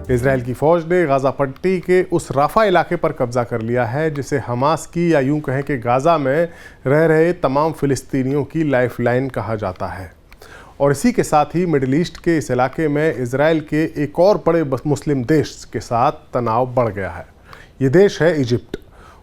Israel की फौज ने गाजा पट्टी के उस राफा इलाके पर कब्जा कर लिया है जिसे हमास की या यूं कहें कि गाजा में रह रहे तमाम फिलिस्तीनियों की लाइफलाइन कहा जाता है। और इसी के साथ ही मिडिल ईस्ट के इस इलाके में इजराइल के एक और बड़े मुस्लिम देश के साथ तनाव बढ़ गया है। ये देश है इजिप्ट।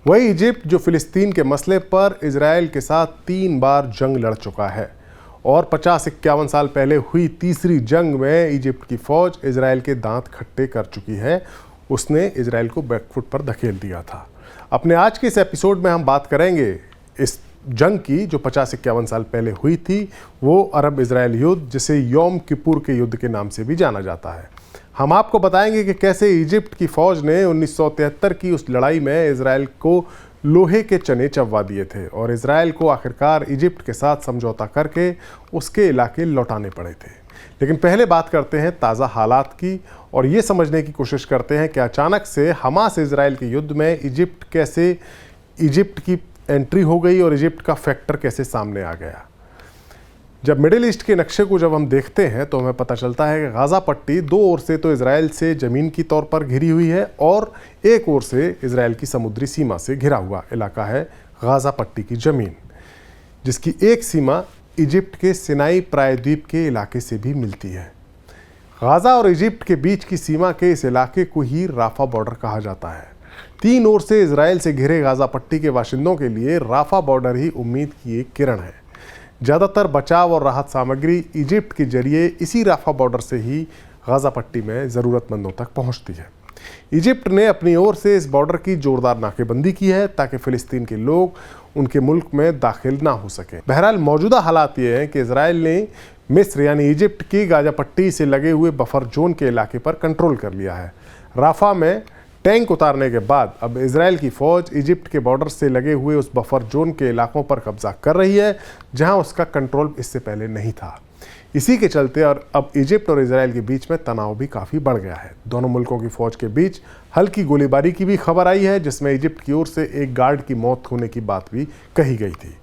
वही इजिप्ट जो फिलिस्तीन के मसले पर इजराइल के साथ 3 बार जंग लड़ चुका है और 50-51 साल पहले हुई तीसरी जंग में इजिप्ट की फौज इजराइल के दांत खट्टे कर चुकी है। उसने इजराइल को बैकफुट पर धकेल दिया था। अपने आज के इस एपिसोड में हम बात करेंगे इस जंग की जो 50-51 साल पहले हुई थी, वो अरब इजराइल युद्ध जिसे योम किपुर के युद्ध के नाम से भी जाना जाता है। हम आपको बताएंगे कि कैसे इजिप्ट की फौज ने 1973 की उस लड़ाई में इजराइल को लोहे के चने चबवा दिए थे और इजराइल को आखिरकार इजिप्ट के साथ समझौता करके उसके इलाके लौटाने पड़े थे। लेकिन पहले बात करते हैं ताज़ा हालात की और ये समझने की कोशिश करते हैं कि अचानक से हमास इजराइल के युद्ध में इजिप्ट की एंट्री हो गई और इजिप्ट का फैक्टर कैसे सामने आ गया। जब मिडिल ईस्ट के नक्शे को जब हम देखते हैं तो हमें पता चलता है कि गाज़ा पट्टी 2 ओर से तो इजराइल से ज़मीन की तौर पर घिरी हुई है और एक ओर से इजराइल की समुद्री सीमा से घिरा हुआ इलाका है गाज़ा पट्टी की ज़मीन, जिसकी एक सीमा इजिप्ट के सिनाई प्रायद्वीप के इलाके से भी मिलती है। गाज़ा और इजिप्ट के बीच की सीमा के इस इलाके को ही राफा बॉर्डर कहा जाता है। 3 ओर से इजराइल से घिरे गाज़ा पट्टी के बाशिंदों के लिए राफा बॉर्डर ही उम्मीद की एक किरण है। ज़्यादातर बचाव और राहत सामग्री इजिप्ट के जरिए इसी राफा बॉर्डर से ही गाज़ा पट्टी में ज़रूरतमंदों तक पहुंचती है। इजिप्ट ने अपनी ओर से इस बॉर्डर की जोरदार नाकेबंदी की है ताकि फ़िलिस्तीन के लोग उनके मुल्क में दाखिल ना हो सकें। बहरहाल मौजूदा हालात ये हैं कि इजराइल ने मिस्र यानी इजिप्ट की गाज़ा पट्टी से लगे हुए बफर जोन के इलाके पर कंट्रोल कर लिया है। राफा में टैंक उतारने के बाद अब इजराइल की फ़ौज इजिप्ट के बॉर्डर से लगे हुए उस बफर जोन के इलाकों पर कब्जा कर रही है जहां उसका कंट्रोल इससे पहले नहीं था। इसी के चलते और अब इजिप्ट और इजराइल के बीच में तनाव भी काफ़ी बढ़ गया है। दोनों मुल्कों की फ़ौज के बीच हल्की गोलीबारी की भी खबर आई है जिसमें इजिप्ट की ओर से एक गार्ड की मौत होने की बात भी कही गई थी।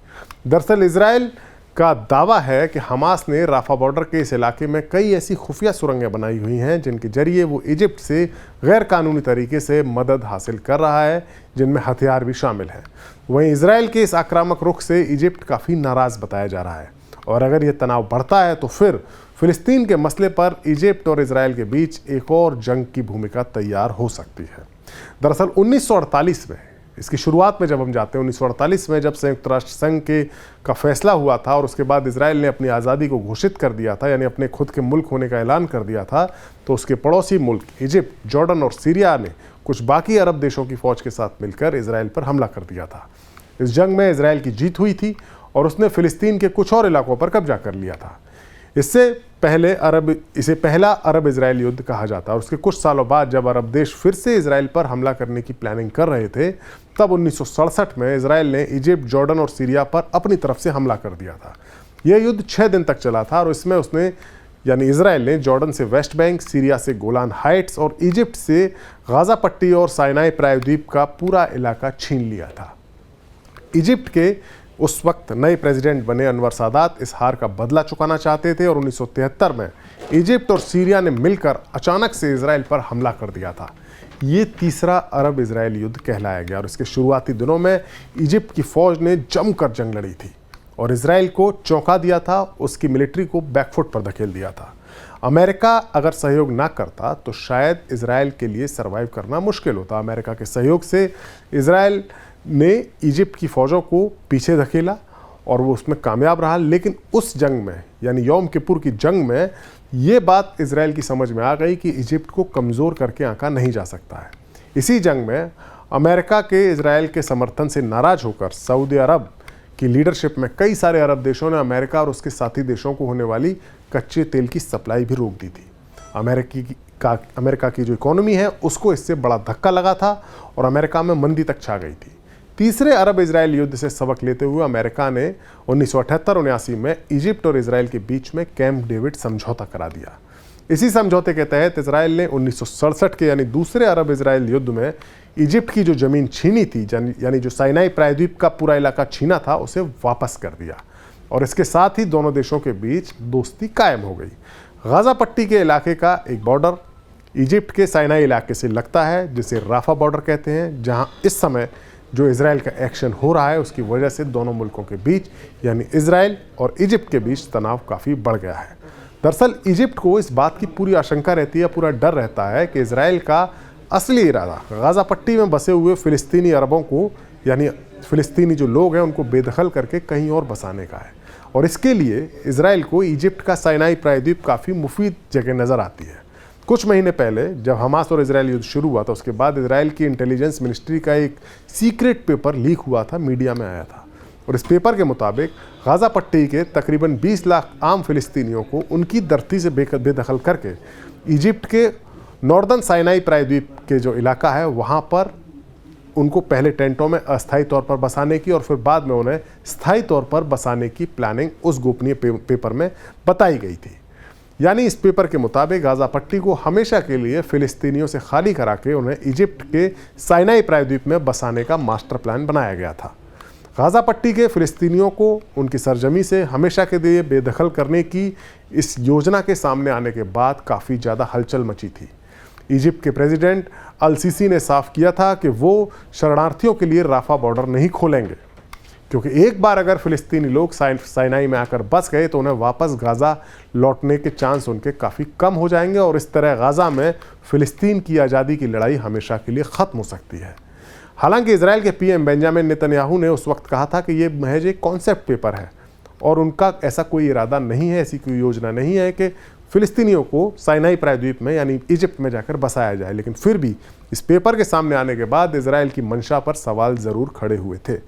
दरअसल इजराइल का दावा है कि हमास ने राफा बॉर्डर के इस इलाके में कई ऐसी खुफिया सुरंगें बनाई हुई हैं जिनके जरिए वो इजिप्ट से गैर कानूनी तरीके से मदद हासिल कर रहा है, जिनमें हथियार भी शामिल हैं। वहीं इजराइल के इस आक्रामक रुख से इजिप्ट काफ़ी नाराज़ बताया जा रहा है और अगर ये तनाव बढ़ता है तो फिर फिलिस्तीन के मसले पर इजिप्ट और इजराइल के बीच एक और जंग की भूमिका तैयार हो सकती है। दरअसल 1948 में इसकी शुरुआत में जब हम जाते हैं 1948 में जब संयुक्त राष्ट्र संघ का फैसला हुआ था और उसके बाद इजराइल ने अपनी आज़ादी को घोषित कर दिया था, यानी अपने खुद के मुल्क होने का ऐलान कर दिया था, तो उसके पड़ोसी मुल्क इजिप्ट, जॉर्डन और सीरिया ने कुछ बाकी अरब देशों की फ़ौज के साथ मिलकर इजराइल पर हमला कर दिया था। इस जंग में इजराइल की जीत हुई थी और उसने फ़िलिस्तीन के कुछ और इलाकों पर कब्जा कर लिया था। इसे पहला अरब इजराइल युद्ध कहा जाता है और उसके कुछ सालों बाद जब अरब देश फिर से इजराइल पर हमला करने की प्लानिंग कर रहे थे तब 1967 में इजराइल ने इजिप्ट, जॉर्डन और सीरिया पर अपनी तरफ से हमला कर दिया था। यह युद्ध 6 दिन तक चला था और इसमें इजराइल ने जॉर्डन से वेस्ट बैंक, सीरिया से गोलान हाइट्स और इजिप्ट से गाज़ा पट्टी और साइनाई प्रायद्वीप का पूरा इलाका छीन लिया था। इजिप्ट के उस वक्त नए प्रेसिडेंट बने अनवर सादात इस हार का बदला चुकाना चाहते थे और 1973 में इजिप्ट और सीरिया ने मिलकर अचानक से इजराइल पर हमला कर दिया था। ये तीसरा अरब इजराइल युद्ध कहलाया गया और इसके शुरुआती दिनों में इजिप्ट की फौज ने जमकर जंग लड़ी थी और इजराइल को चौंका दिया था, उसकी मिलिट्री को बैकफुट पर धकेल दिया था। अमेरिका अगर सहयोग ना करता तो शायद इजराइल के लिए सर्वाइव करना मुश्किल होता। अमेरिका के सहयोग से इजराइल ने इजिप्ट की फ़ौजों को पीछे धकेला और वो उसमें कामयाब रहा, लेकिन उस जंग में यानी योम किपुर की जंग में ये बात इजराइल की समझ में आ गई कि इजिप्ट को कमज़ोर करके आंका नहीं जा सकता है। इसी जंग में अमेरिका के इजराइल के समर्थन से नाराज़ होकर सऊदी अरब की लीडरशिप में कई सारे अरब देशों ने अमेरिका और उसके साथी देशों को होने वाली कच्चे तेल की सप्लाई भी रोक दी थी। अमेरिका की जो इकोनॉमी है उसको इससे बड़ा धक्का लगा था और अमेरिका में मंदी तक छा गई थी। तीसरे अरब इजराइल युद्ध से सबक लेते हुए अमेरिका ने 1978-79 में इजिप्ट और इजराइल के बीच में कैंप डेविड समझौता करा दिया। इसी समझौते के तहत इजराइल ने 1967 के यानी दूसरे अरब इजराइल युद्ध में इजिप्ट की जो ज़मीन छीनी थी, यानी जो साइनाई प्रायद्वीप का पूरा इलाका छीना था, उसे वापस कर दिया। और इसके साथ ही दोनों देशों के बीच दोस्ती कायम हो गई। गाज़ा पट्टी के इलाके का एक बॉर्डर इजिप्ट के साइनाई इलाके से लगता है, जिसे राफा बॉर्डर कहते हैं, जहां इस समय जो इजराइल का एक्शन हो रहा है उसकी वजह से दोनों मुल्कों के बीच यानी इजराइल और इजिप्ट के बीच तनाव काफ़ी बढ़ गया है। दरअसल इजिप्ट को इस बात की पूरी आशंका रहती है, पूरा डर रहता है कि इजराइल का असली इरादा गाज़ा पट्टी में बसे हुए फ़िलिस्तीनी अरबों को यानी फ़िलिस्तीनी जो लोग हैं उनको बेदखल करके कहीं और बसाने का है। और इसके लिए इजराइल को इजिप्ट का साइनाई प्रायद्वीप काफ़ी मुफीद जगह नज़र आती है। कुछ महीने पहले जब हमास और इजराइल युद्ध शुरू हुआ था, उसके बाद इजराइल की इंटेलिजेंस मिनिस्ट्री का एक सीक्रेट पेपर लीक हुआ था, मीडिया में आया था। और इस पेपर के मुताबिक गाज़ा पट्टी के तकरीबन 20 लाख आम फ़िलिस्तीनियों को उनकी धरती से बेदखल करके इजिप्ट के नॉर्दर्न साइनाई प्रायद्वीप के जो इलाका है वहाँ पर उनको पहले टेंटों में अस्थायी तौर पर बसाने की और फिर बाद में उन्हें स्थायी तौर पर बसाने की प्लानिंग उस गोपनीय पेपर में बताई गई थी। यानी इस पेपर के मुताबिक गाज़ा पट्टी को हमेशा के लिए फ़िलिस्तीनियों से खाली करा के उन्हें इजिप्ट के साइनाई प्रायद्वीप में बसाने का मास्टर प्लान बनाया गया था। गाज़ा पट्टी के फ़िलिस्तीनियों को उनकी सरजमी से हमेशा के लिए बेदखल करने की इस योजना के सामने आने के बाद काफ़ी ज़्यादा हलचल मची थी। इजिप्ट के प्रेसिडेंट अल सीसी ने साफ किया था कि वो शरणार्थियों के लिए राफा बॉर्डर नहीं खोलेंगे, क्योंकि एक बार अगर फ़िलिस्तीनी लोग साइनाई में आकर बस गए तो उन्हें वापस गाज़ा लौटने के चांस उनके काफ़ी कम हो जाएंगे और इस तरह गाज़ा में फ़िलिस्तीन की आज़ादी की लड़ाई हमेशा के लिए ख़त्म हो सकती है। हालांकि इजराइल के पीएम बेंजामिन नेतन्याहू ने उस वक्त कहा था कि ये महज एक कॉन्सेप्ट पेपर है और उनका ऐसा कोई इरादा नहीं है, ऐसी कोई योजना नहीं है कि फ़िलिस्तीनियों को साइनाई प्रायद्वीप में यानी इजिप्ट में जाकर बसाया जाए। लेकिन फिर भी इस पेपर के सामने आने के बाद इजराइल की मंशा पर सवाल ज़रूर खड़े हुए थे।